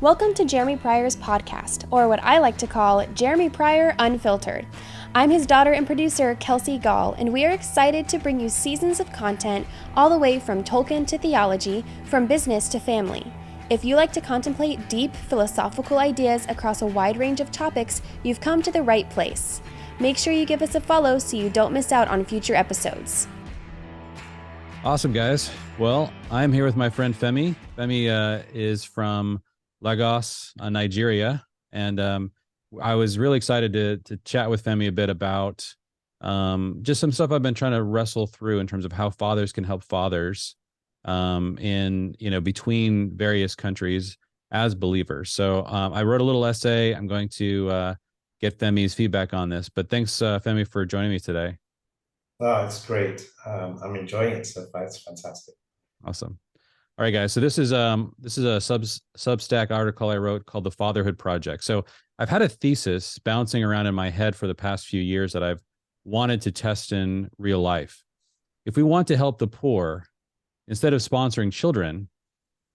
Welcome to Jeremy Pryor's podcast, or what I like to call Jeremy Pryor Unfiltered. I'm his daughter and producer, Kelsey Gall, and we are excited to bring you seasons of content all the way from Tolkien to theology, from business to family. If you like to contemplate deep philosophical ideas across a wide range of topics, you've come to the right place. Make sure you give us a follow so you don't miss out on future episodes. Awesome, guys. Well, I'm here with my friend Femi. Femi is from Lagos, Nigeria, and I was really excited to chat with Femi a bit about just some stuff I've been trying to wrestle through in terms of how fathers can help fathers between various countries as believers. So I wrote a little essay. I'm going to get Femi's feedback on this, but thanks, Femi, for joining me today. Oh, it's great. I'm enjoying it so far. It's fantastic. Awesome. All right, guys. So this is a Substack article I wrote called The Fatherhood Project. So I've had a thesis bouncing around in my head for the past few years that I've wanted to test in real life. If we want to help the poor, instead of sponsoring children,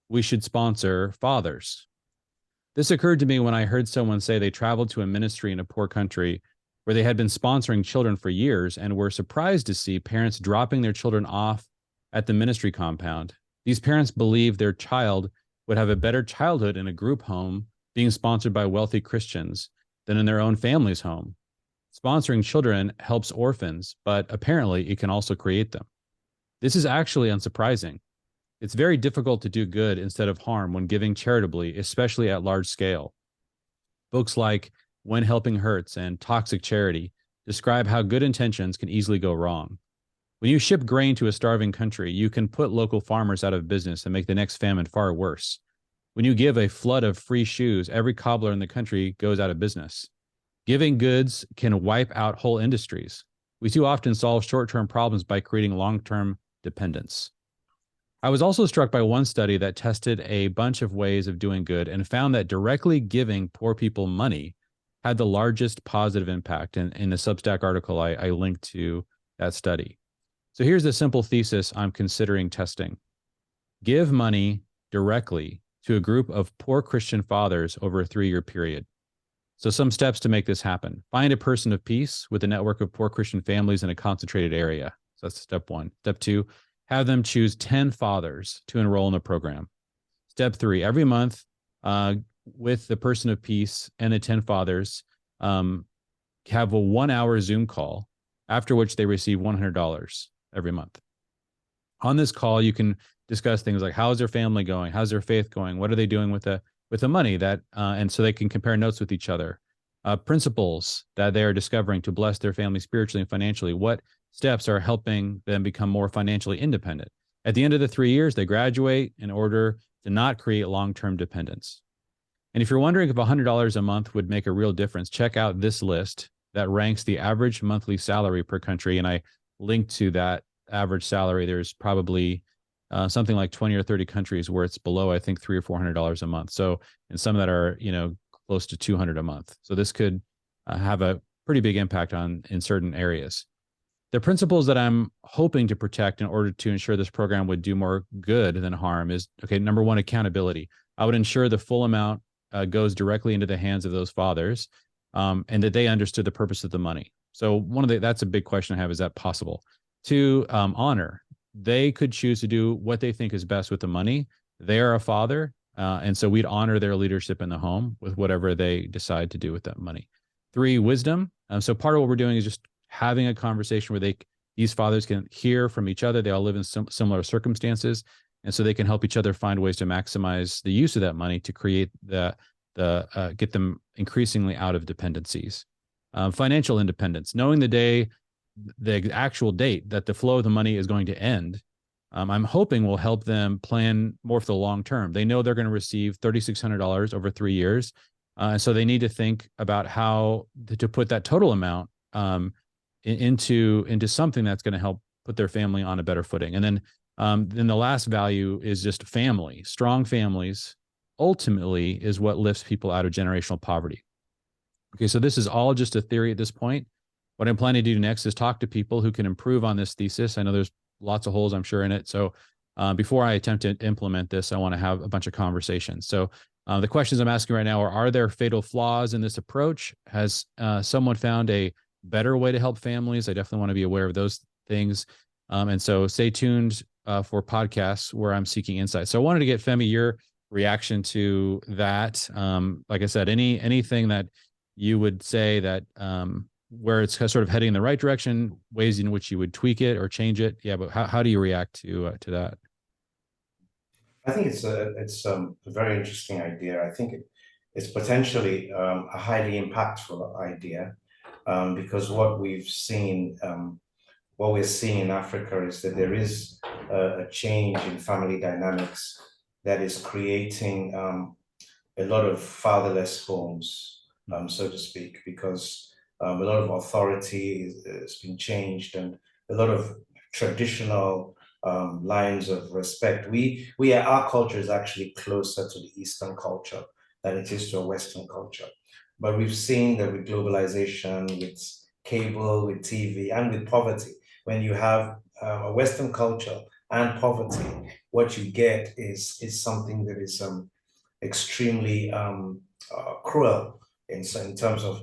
we should sponsor fathers. This occurred to me when I heard someone say they traveled to a ministry in a poor country where they had been sponsoring children for years and were surprised to see parents dropping their children off at the ministry compound. These parents believed their child would have a better childhood in a group home being sponsored by wealthy Christians than in their own family's home. Sponsoring children helps orphans, but apparently it can also create them. This is actually unsurprising. It's very difficult to do good instead of harm when giving charitably, especially at large scale. Books like When Helping Hurts and Toxic Charity describe how good intentions can easily go wrong. When you ship grain to a starving country, you can put local farmers out of business and make the next famine far worse. When you give a flood of free shoes, every cobbler in the country goes out of business. Giving goods can wipe out whole industries. We too often solve short-term problems by creating long-term dependence. I was also struck by one study that tested a bunch of ways of doing good and found that directly giving poor people money had the largest positive impact. And in the Substack article, I linked to that study. So here's the simple thesis I'm considering testing. Give money directly to a group of poor Christian fathers over a 3-year period. So some steps to make this happen. Find a person of peace with a network of poor Christian families in a concentrated area. So that's step 1. Step 2, have them choose 10 fathers to enroll in the program. Step 3, every month with the person of peace and the 10 fathers, have a 1-hour Zoom call, after which they receive $100 every month. On this call, you can discuss things like how's their family going, how's their faith going, what are they doing with the money that, and so they can compare notes with each other, principles that they are discovering to bless their family spiritually and financially, what steps are helping them become more financially independent. At the end of the 3 years, they graduate in order to not create long-term dependence. And if you're wondering if $100 a month would make a real difference, check out this list that ranks the average monthly salary per country. And I linked to that average salary. There's probably something like 20 or 30 countries where it's below, I think, $300 or $400 a month. So, and some that are, close to $200 a month. So this could have a pretty big impact in certain areas. The principles that I'm hoping to protect in order to ensure this program would do more good than harm is, okay, number 1, accountability. I would ensure the full amount goes directly into the hands of those fathers, and that they understood the purpose of the money. So that's a big question I have. Is that possible? 2, honor. They could choose to do what they think is best with the money. They are a father, and so we'd honor their leadership in the home with whatever they decide to do with that money. 3, wisdom. So part of what we're doing is just having a conversation where these fathers can hear from each other. They all live in similar circumstances, and so they can help each other find ways to maximize the use of that money to create get them increasingly out of dependencies. Financial independence, knowing the actual date that the flow of the money is going to end, I'm hoping will help them plan more for the long term. They know they're going to receive $3,600 over 3 years. And so they need to think about how to put that total amount into something that's going to help put their family on a better footing. And then the last value is just family. Strong families ultimately is what lifts people out of generational poverty. Okay, so this is all just a theory at this point. What I'm planning to do next is talk to people who can improve on this thesis. I know there's lots of holes, I'm sure, in it. So before I attempt to implement this, I want to have a bunch of conversations. So the questions I'm asking right now are there fatal flaws in this approach? Has someone found a better way to help families? I definitely want to be aware of those things. And so stay tuned for podcasts where I'm seeking insight. So I wanted to get, Femi, your reaction to that. Like I said, anything that you would say that where it's sort of heading in the right direction, ways in which you would tweak it or change it. Yeah, but how do you react to that? I think it's a very interesting idea. I think it's potentially a highly impactful idea because what we're seeing in Africa is that there is a change in family dynamics that is creating a lot of fatherless homes, so to speak, because a lot of authority has been changed and a lot of traditional lines of respect. Our culture is actually closer to the Eastern culture than it is to a Western culture. But we've seen that with globalization, with cable, with TV, and with poverty, when you have a Western culture and poverty, what you get is something that is extremely cruel in terms of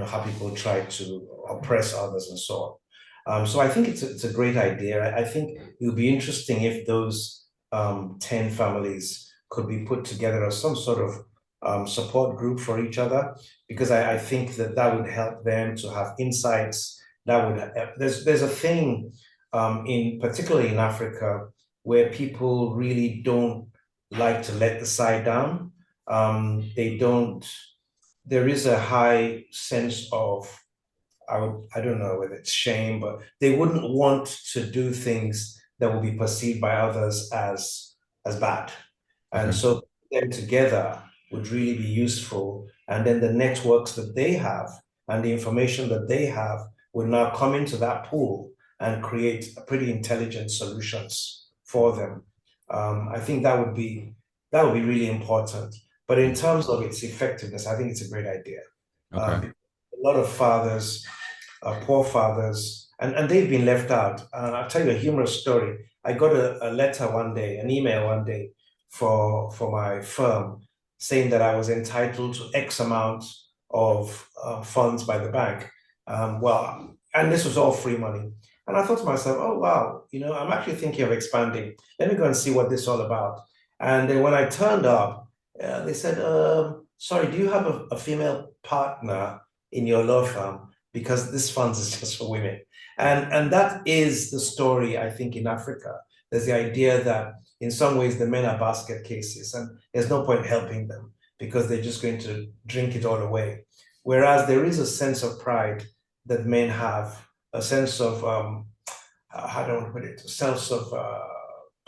how people try to oppress others and so on. So I think it's a great idea. I think it would be interesting if those 10 families could be put together as some sort of support group for each other, because I think that would help them to have insights. There's a thing particularly in Africa where people really don't like to let the side down. They don't. There is a high sense of I don't know whether it's shame, but they wouldn't want to do things that will be perceived by others as bad. And Okay. so them together would really be useful. And then the networks that they have and the information that they have would now come into that pool and create pretty intelligent solutions for them. I think that would be really important. But in terms of its effectiveness, I think it's a great idea. Okay. A lot of fathers, poor fathers, and they've been left out. I'll tell you a humorous story. I got a letter one day, an email one day for my firm saying that I was entitled to X amount of funds by the bank. And this was all free money. And I thought to myself, oh, wow, I'm actually thinking of expanding. Let me go and see what this is all about. And then when I turned up, they said, sorry, do you have a female partner in your law firm? Because this fund is just for women. And that is the story, I think, in Africa. There's the idea that in some ways the men are basket cases and there's no point helping them because they're just going to drink it all away. Whereas there is a sense of pride that men have, a sense of, how do I want to put it, a sense of,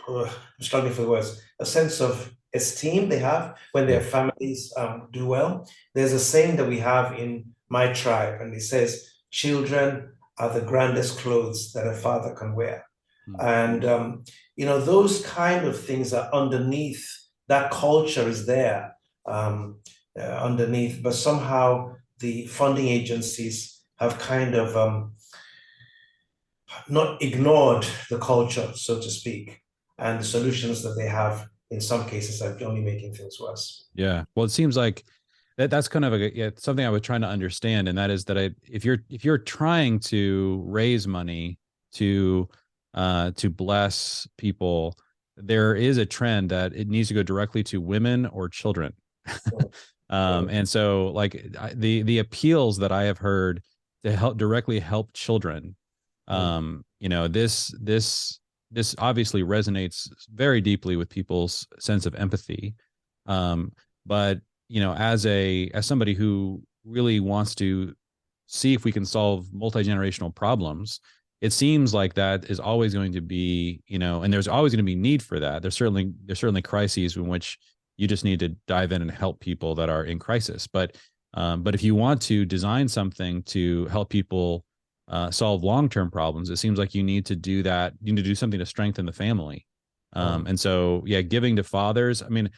I'm struggling for the words, a sense of esteem they have when their families do well. There's a saying that we have in my tribe, and it says, children are the grandest clothes that a father can wear. And, those kind of things are underneath, that culture is there underneath, but somehow the funding agencies have kind of not ignored the culture, so to speak, and the solutions that they have in some cases are only making things worse. Yeah. Well, it seems like that's kind of something I was trying to understand. And that is that if you're trying to raise money to bless people, there is a trend that it needs to go directly to women or children. And so like the appeals that I have heard to directly help children, this obviously resonates very deeply with people's sense of empathy. But as somebody who really wants to see if we can solve multi-generational problems, it seems like that is always going to be, and there's always going to be need for that. There's certainly crises in which you just need to dive in and help people that are in crisis. But if you want to design something to help people solve long-term problems, it seems like you need to do that. You need to do something to strengthen the family. And so, giving to fathers, I mean,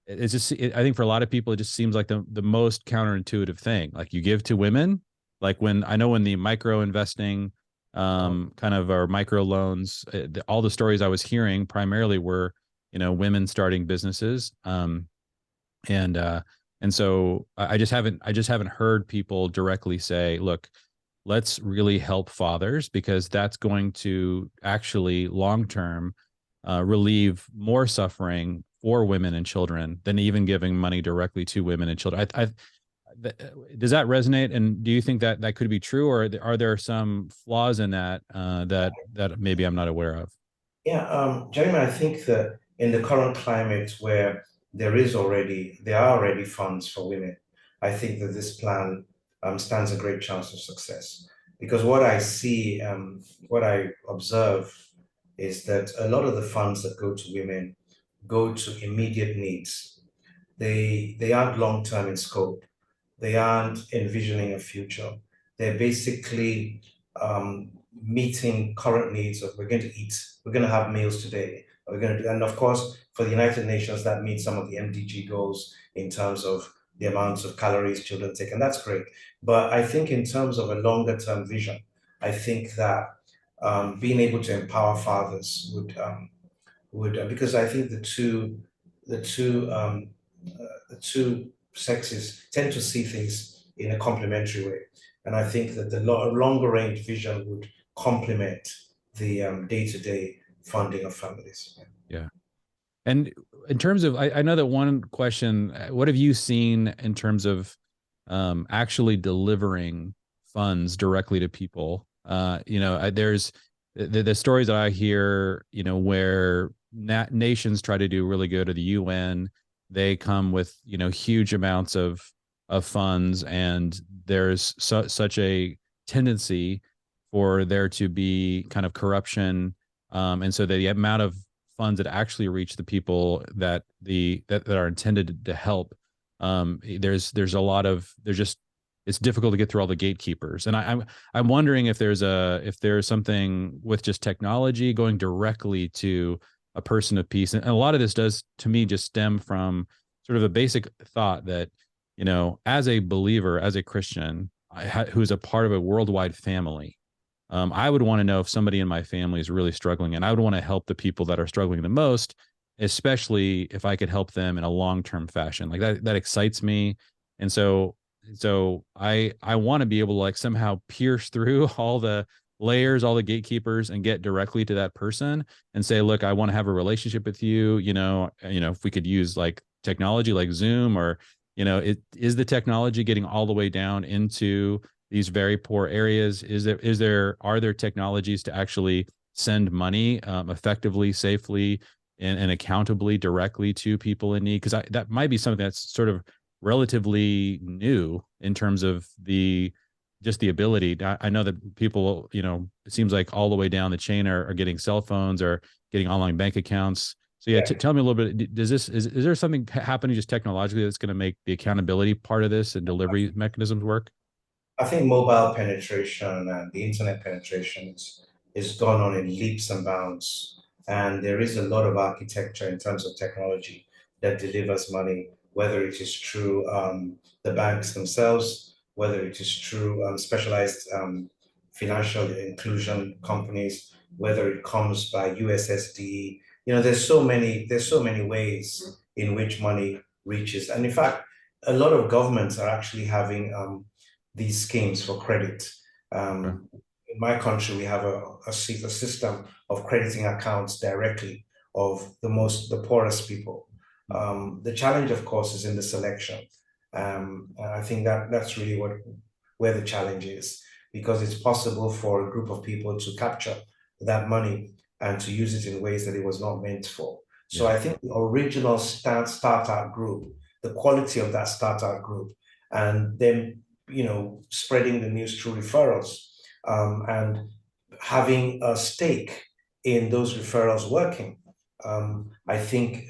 it's just, I think for a lot of people, it just seems like the most counterintuitive thing. Like you give to women, like when the micro investing kind of our micro loans. All the stories I was hearing primarily were, women starting businesses. And so I just haven't heard people directly say, look, let's really help fathers, because that's going to actually long term relieve more suffering for women and children than even giving money directly to women and children. Does that resonate? And do you think that that could be true, or are there some flaws in that that maybe I'm not aware of? Yeah, Jeremy, I think that in the current climate where there are already funds for women, I think that this plan stands a great chance of success. Because what I see, what I observe is that a lot of the funds that go to women go to immediate needs. They aren't long-term in scope. They aren't envisioning a future. They're basically meeting current needs of, we're going to eat, we're going to have meals today. We're going to do, and of course, for the United Nations, that meets some of the MDG goals in terms of the amounts of calories children take, and that's great. But I think in terms of a longer term vision, I think that being able to empower fathers would because I think the two the two sexes tend to see things in a complementary way. And I think that the longer range vision would complement the day-to-day funding of families. Yeah. And in terms of, I know that one question, what have you seen in terms of actually delivering funds directly to people? There's the stories that I hear, where nations try to do really good, or the UN, they come with, huge amounts of funds, and there's such a tendency for there to be kind of corruption. And so the amount of funds that actually reach the people that are intended to help, there's a lot of, it's difficult to get through all the gatekeepers. And I'm wondering if there's something with just technology going directly to a person of peace. And a lot of this does, to me, just stem from sort of a basic thought that, as a believer, as a Christian, who's a part of a worldwide family, I would want to know if somebody in my family is really struggling, and I would want to help the people that are struggling the most, especially if I could help them in a long-term fashion. Like that excites me. And so I want to be able to like somehow pierce through all the layers, all the gatekeepers, and get directly to that person and say, look, I want to have a relationship with you. If we could use like technology like Zoom, or, is the technology getting all the way down into these very poor areas? Are there technologies to actually send money effectively, safely, and accountably directly to people in need? Because that might be something that's sort of relatively new in terms of just the ability. I know that people, it seems like all the way down the chain are getting cell phones or getting online bank accounts. So yeah, tell me a little bit, is there something happening just technologically that's going to make the accountability part of this and delivery mechanisms work? I think mobile penetration and the internet penetration is gone on in leaps and bounds. And there is a lot of architecture in terms of technology that delivers money, whether it is through the banks themselves, whether it is through specialized financial inclusion companies, whether it comes by USSD. There's so many ways in which money reaches. And in fact, a lot of governments are actually having these schemes for credit. In my country, we have a system of crediting accounts directly of the poorest people. The challenge, of course, is in the selection. And I think that's really where the challenge is, because it's possible for a group of people to capture that money and to use it in ways that it was not meant for. So I think the original startup group, the quality of that startup group, and then spreading the news through referrals, and having a stake in those referrals working, I think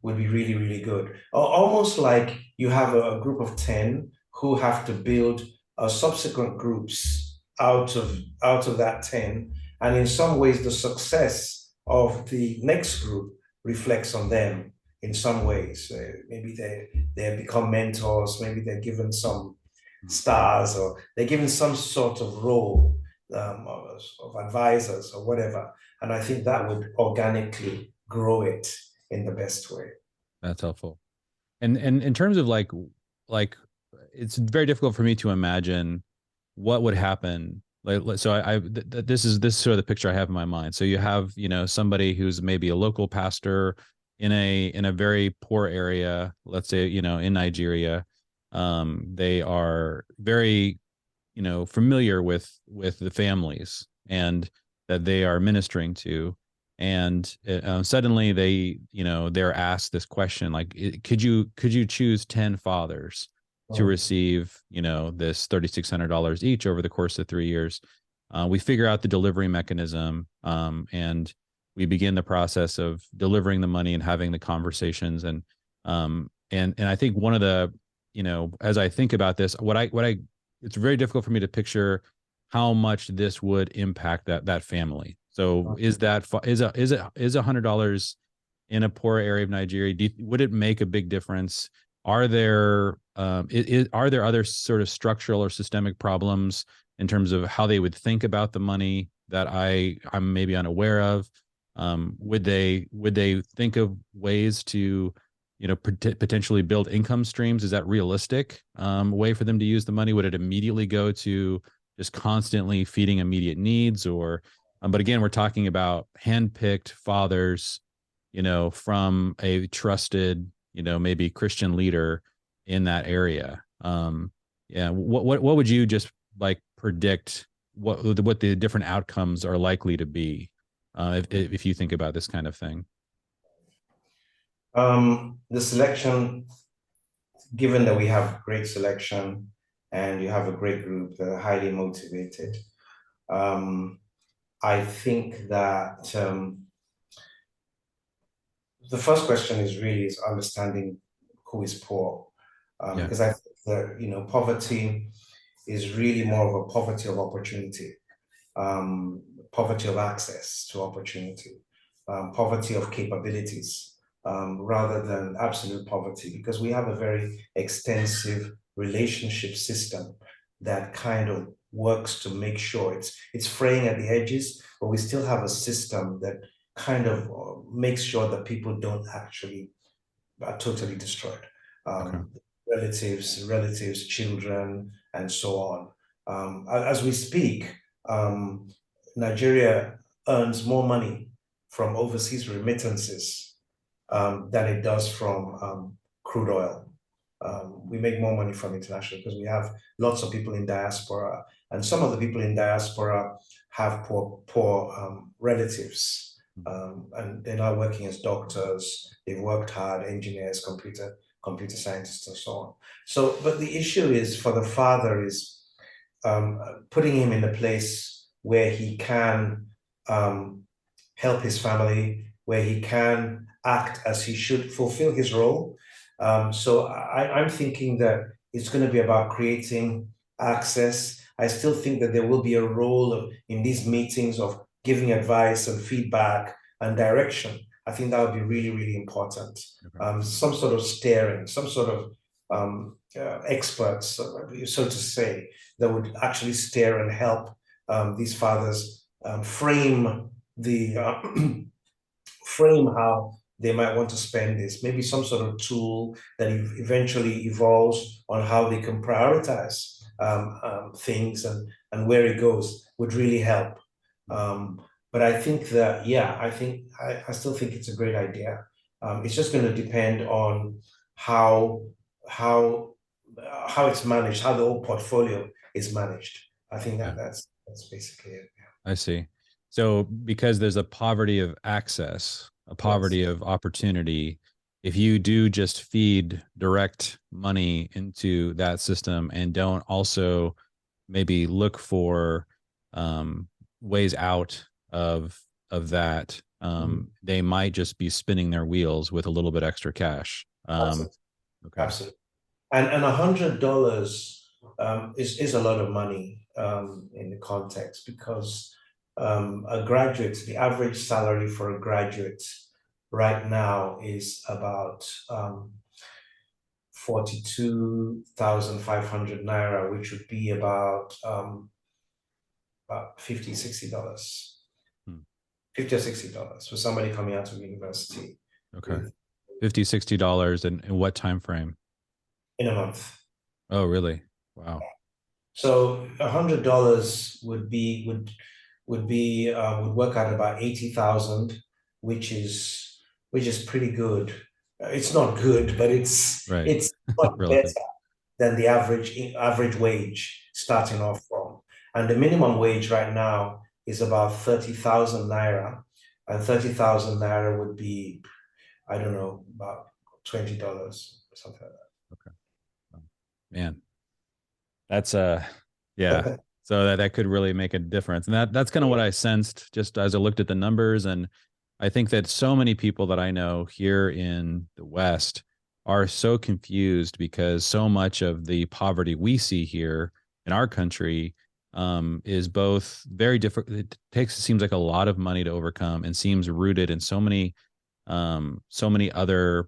would be really, really good. Almost like you have a group of 10 who have to build subsequent groups out of that 10. And in some ways, the success of the next group reflects on them in some ways. Maybe they become mentors, maybe they're given some stars, or they're given some sort of role of advisors or whatever. And I think that would organically grow it in the best way. That's helpful. And in terms of like it's very difficult for me to imagine what would happen. Like, so this is sort of the picture I have in my mind. So you have, you know, somebody who's maybe a local pastor in a very poor area, let's say, you know, in Nigeria. They are very, you know, familiar with the families and that they are ministering to, and suddenly they, you know, they're asked this question like, could you choose 10 fathers to receive, you know, this $3,600 each over the course of 3 years? We figure out the delivery mechanism, and we begin the process of delivering the money and having the conversations. And I think one of the, you know, as I think about this, what I it's very difficult for me to picture how much this would impact that family. So is $100 in a poor area of Nigeria, would it make a big difference? Are there are there other sort of structural or systemic problems in terms of how they would think about the money that I'm maybe unaware of? Would they think of ways to, you know, potentially build income streams? Is that realistic way for them to use the money? Would it immediately go to just constantly feeding immediate needs? Or but again, we're talking about handpicked fathers, you know, from a trusted, you know, maybe Christian leader in that area. Yeah, what would you just like predict what the different outcomes are likely to be if you think about this kind of thing? The selection, given that we have great selection and you have a great group that are highly motivated, I think that the first question is understanding who is poor, because I think that, you know, poverty is really more of a poverty of opportunity, poverty of access to opportunity, poverty of capabilities, rather than absolute poverty, because we have a very extensive relationship system that kind of works to make sure it's fraying at the edges, but we still have a system that kind of makes sure that people don't actually are totally destroyed. Okay. Relatives, children, and so on. As we speak, Nigeria earns more money from overseas remittances than it does from crude oil. We make more money from international because we have lots of people in diaspora, and some of the people in diaspora have poor relatives. And they're now working as doctors. They've worked hard, engineers, computer scientists, and so on. So, but the issue is for the father is putting him in a place where he can help his family, where he can act as he should, fulfill his role. So I'm thinking that it's going to be about creating access. I still think that there will be a role in these meetings of giving advice and feedback and direction. I think that would be really, really important. Okay. Some sort of steering, some sort of experts, so to say, that would actually steer and help these fathers frame frame how they might want to spend this. Maybe some sort of tool that eventually evolves on how they can prioritize things and where it goes would really help. But I think that, yeah, I still think it's a great idea. It's just going to depend on how it's managed, how the whole portfolio is managed. I think that's basically it. Yeah. I see. So because there's a poverty of access, a poverty of opportunity, if you do just feed direct money into that system and don't also maybe look for ways out of that, they might just be spinning their wheels with a little bit extra cash. Absolutely. Okay. Absolutely. And $100 is a lot of money in the context, because a graduate, the average salary for a graduate right now is about 42,500 naira, which would be about about $50, $60. Hmm. $50 or $60 for somebody coming out of university. Okay. $50, $60 in what time frame? In a month. Oh, really? Wow. So $100 would work out about 80,000, which is pretty good. It's not good, but Right. it's not better Relative. than the average wage starting off from. And the minimum wage right now is about 30,000 naira, and 30,000 naira would be, I don't know, about $20 or something like Okay. Man, that's yeah. that. So that could really make a difference. And that's kind of what I sensed just as I looked at the numbers. And I think that so many people that I know here in the West are so confused because so much of the poverty we see here in our country is both very different. It seems like a lot of money to overcome and seems rooted in so many other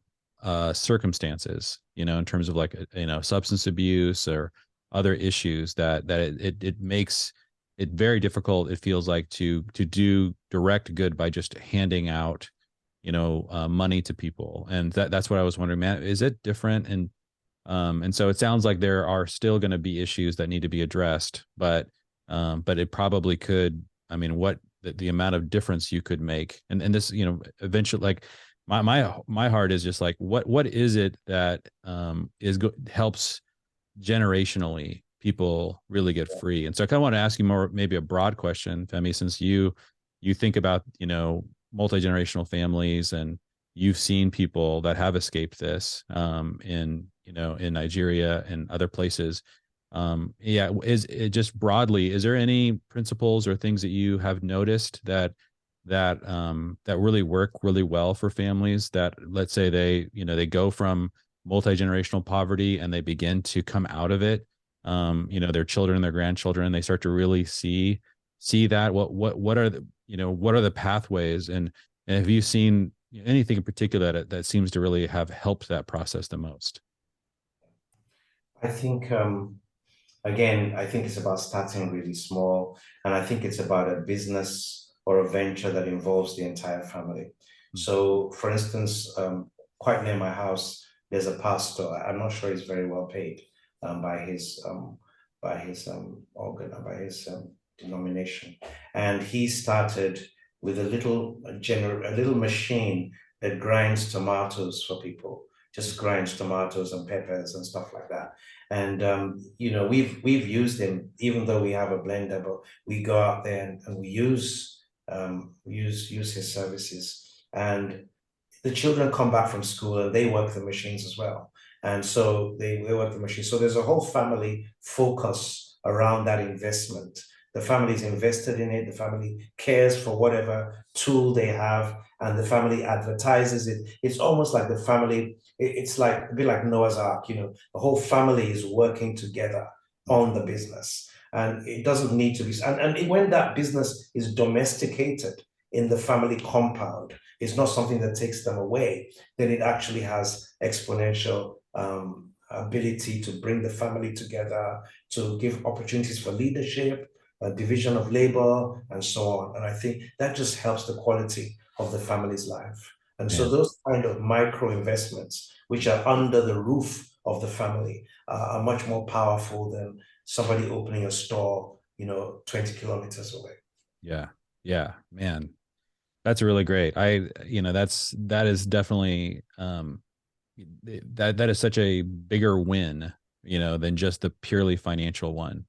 circumstances, in terms of like, substance abuse or other issues that it makes it very difficult. It feels like to do direct good by just handing out, money to people. And that's what I was wondering, man, is it different? And so it sounds like there are still going to be issues that need to be addressed, but it probably could, I mean, what the amount of difference you could make. And this, eventually, like my heart is just like, what is it that helps generationally people really get free? And so I kind of want to ask you more, maybe a broad question, Femi, since you think about, multi-generational families, and you've seen people that have escaped this in Nigeria and other places. Yeah, is it just broadly, is there any principles or things that you have noticed that really work really well for families that, let's say, they go from multi-generational poverty and they begin to come out of it, their children, their grandchildren, they start to really see that what are the pathways, and have you seen anything in particular that seems to really have helped that process the most? I think again, I think it's about starting really small, and I think it's about a business or a venture that involves the entire family. So, for instance, quite near my house, there's a pastor. I'm not sure he's very well paid by his organ, by his denomination, and he started with a little machine that grinds tomatoes for people, just grinds tomatoes and peppers and stuff like that. And we've used him, even though we have a blender, but we go out there and we use his services. And the children come back from school and they work the machines as well. And so they work the machines. So there's a whole family focus around that investment. The family is invested in it. The family cares for whatever tool they have, and the family advertises it. It's almost like the family, it's like a bit like Noah's Ark, the whole family is working together on the business. And it doesn't need to be, and when that business is domesticated in the family compound, it's not something that takes them away, then it actually has exponential ability to bring the family together, to give opportunities for leadership, division of labor, and so on. And I think that just helps the quality of the family's life. And so those kind of micro investments, which are under the roof of the family, are much more powerful than somebody opening a store, 20 kilometers away. Yeah, man, that's really great. That is definitely that is such a bigger win, than just the purely financial one,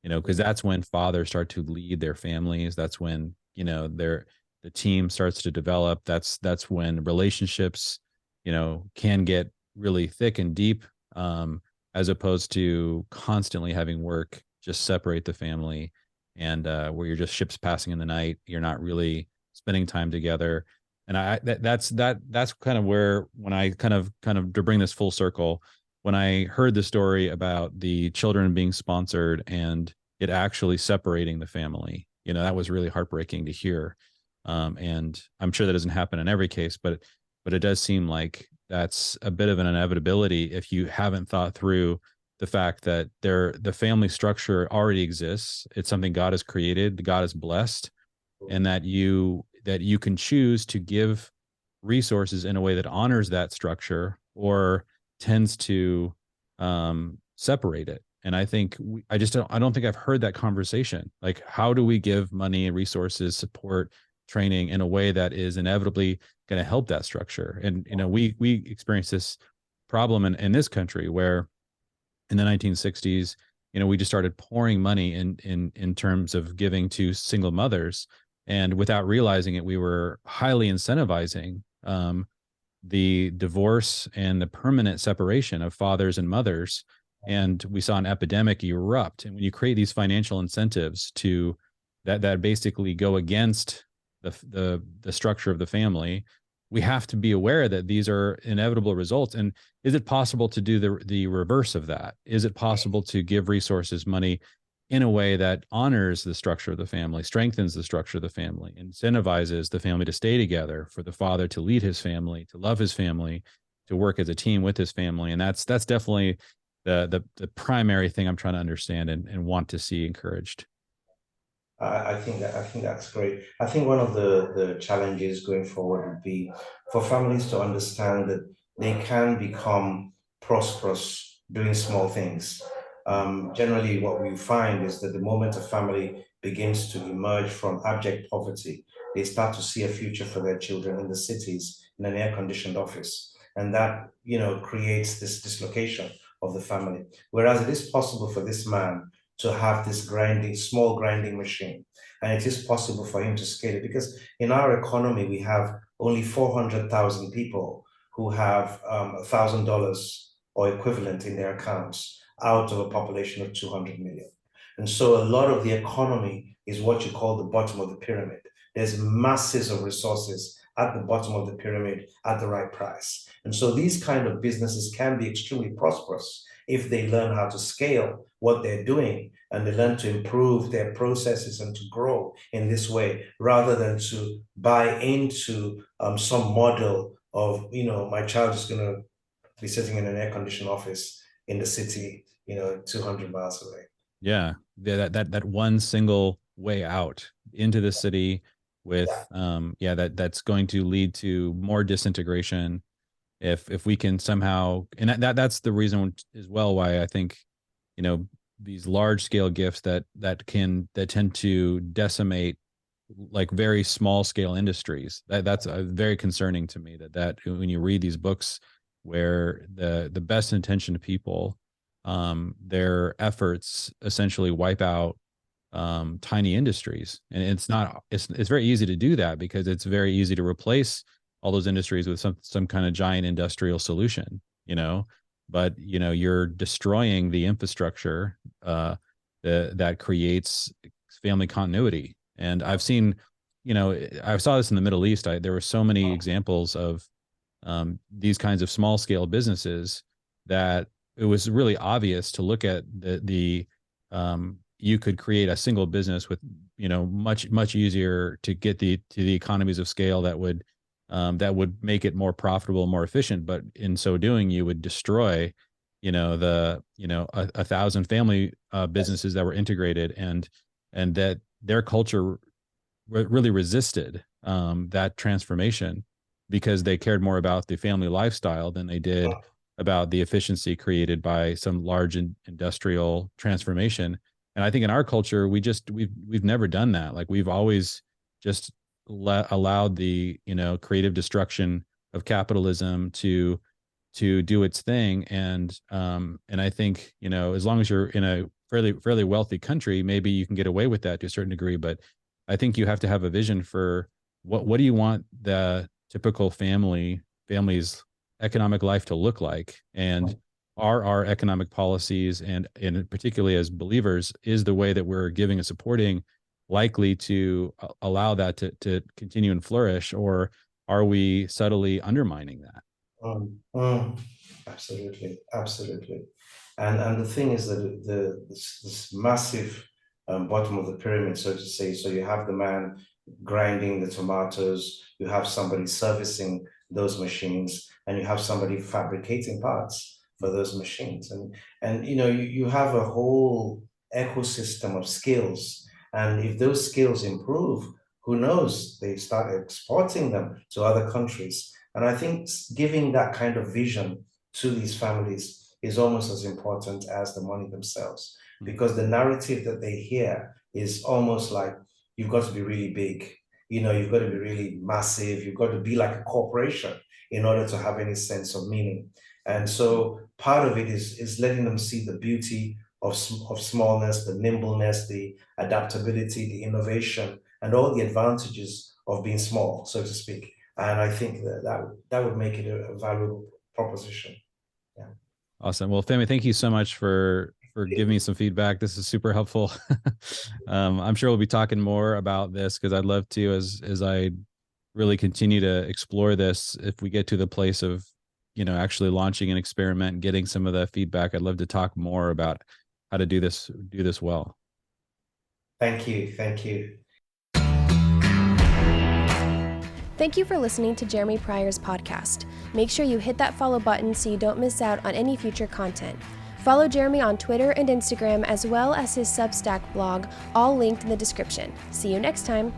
because that's when fathers start to lead their families. That's when, the team starts to develop. That's when relationships, can get really thick and deep, as opposed to constantly having work just separate the family, and where you're just ships passing in the night. You're not really spending time together. And that's kind of where, when I kind of to bring this full circle, when I heard the story about the children being sponsored and it actually separating the family, that was really heartbreaking to hear. And I'm sure that doesn't happen in every case, but it does seem like that's a bit of an inevitability if you haven't thought through the fact that the family structure already exists. It's something God has created, God has blessed, and that you can choose to give resources in a way that honors that structure or tends to separate it. And I think I don't think I've heard that conversation. Like, how do we give money and resources, support, training in a way that is inevitably going to help that structure? And we experienced this problem in this country where in the 1960s, we just started pouring money in terms of giving to single mothers, and without realizing it, we were highly incentivizing the divorce and the permanent separation of fathers and mothers. And we saw an epidemic erupt. And when you create these financial incentives to that basically go against the structure of the family, we have to be aware that these are inevitable results. And is it possible to do the reverse of that? Is it possible to give resources, money, in a way that honors the structure of the family, strengthens the structure of the family, incentivizes the family to stay together, for the father to lead his family, to love his family, to work as a team with his family? And that's definitely the primary thing I'm trying to understand and want to see encouraged. I think that's great. I think one of the challenges going forward would be for families to understand that they can become prosperous doing small things. Generally, what we find is that the moment a family begins to emerge from abject poverty, they start to see a future for their children in the cities in an air-conditioned office, and that creates this dislocation of the family. Whereas it is possible for this man to have this small grinding machine. And it is possible for him to scale it, because in our economy, we have only 400,000 people who have $1,000 or equivalent in their accounts out of a population of 200 million. And so a lot of the economy is what you call the bottom of the pyramid. There's masses of resources at the bottom of the pyramid at the right price. And so these kind of businesses can be extremely prosperous if they learn how to scale what they're doing, and they learn to improve their processes and to grow in this way, rather than to buy into some model of, my child is going to be sitting in an air-conditioned office in the city, 200 miles away. Yeah, that one single way out into the city with that's going to lead to more disintegration. If we can somehow, and that's the reason as well why I think these large scale gifts that tend to decimate like very small scale industries, that's very concerning to me, that when you read these books where the best intentioned people, their efforts essentially wipe out tiny industries. And it's very easy to do that, because it's very easy to replace all those industries with some kind of giant industrial solution, but you're destroying the infrastructure that creates family continuity. And I've seen, I saw this in the Middle East. There were so many examples of these kinds of small scale businesses that it was really obvious to look at you could create a single business with, much easier to get to the economies of scale that would make it more profitable, more efficient. But in so doing, you would destroy, 1,000 family businesses that were integrated, and that their culture really resisted that transformation, because they cared more about the family lifestyle than they did about the efficiency created by some large industrial transformation. And I think in our culture, we've never done that. Like, we've always just allowed the creative destruction of capitalism to do its thing. And I think as long as you're in a fairly wealthy country, maybe you can get away with that to a certain degree. But I think you have to have a vision for what do you want the typical family's economic life to look like, and are our economic policies and particularly as believers, is the way that we're giving and supporting likely to allow that to continue and flourish, or are we subtly undermining that? Absolutely. And the thing is that this massive bottom of the pyramid, so to say, so you have the man grinding the tomatoes, you have somebody servicing those machines, and you have somebody fabricating parts. for those machines. And you have a whole ecosystem of skills. And if those skills improve, who knows, they start exporting them to other countries. And I think giving that kind of vision to these families is almost as important as the money themselves, because the narrative that they hear is almost like, you've got to be really big, you've got to be really massive, you've got to be like a corporation in order to have any sense of meaning. And so part of it is letting them see the beauty of smallness, the nimbleness, the adaptability, the innovation, and all the advantages of being small, so to speak. And I think that would make it a valuable proposition. Yeah. Awesome. Well, Femi, thank you so much for giving me some feedback. This is super helpful. I'm sure we'll be talking more about this, because I'd love to, as I really continue to explore this, if we get to the place of, actually launching an experiment and getting some of the feedback, I'd love to talk more about how to do this well. Thank you. Thank you. Thank you for listening to Jeremy Pryor's podcast. Make sure you hit that follow button so you don't miss out on any future content. Follow Jeremy on Twitter and Instagram, as well as his Substack blog, all linked in the description. See you next time.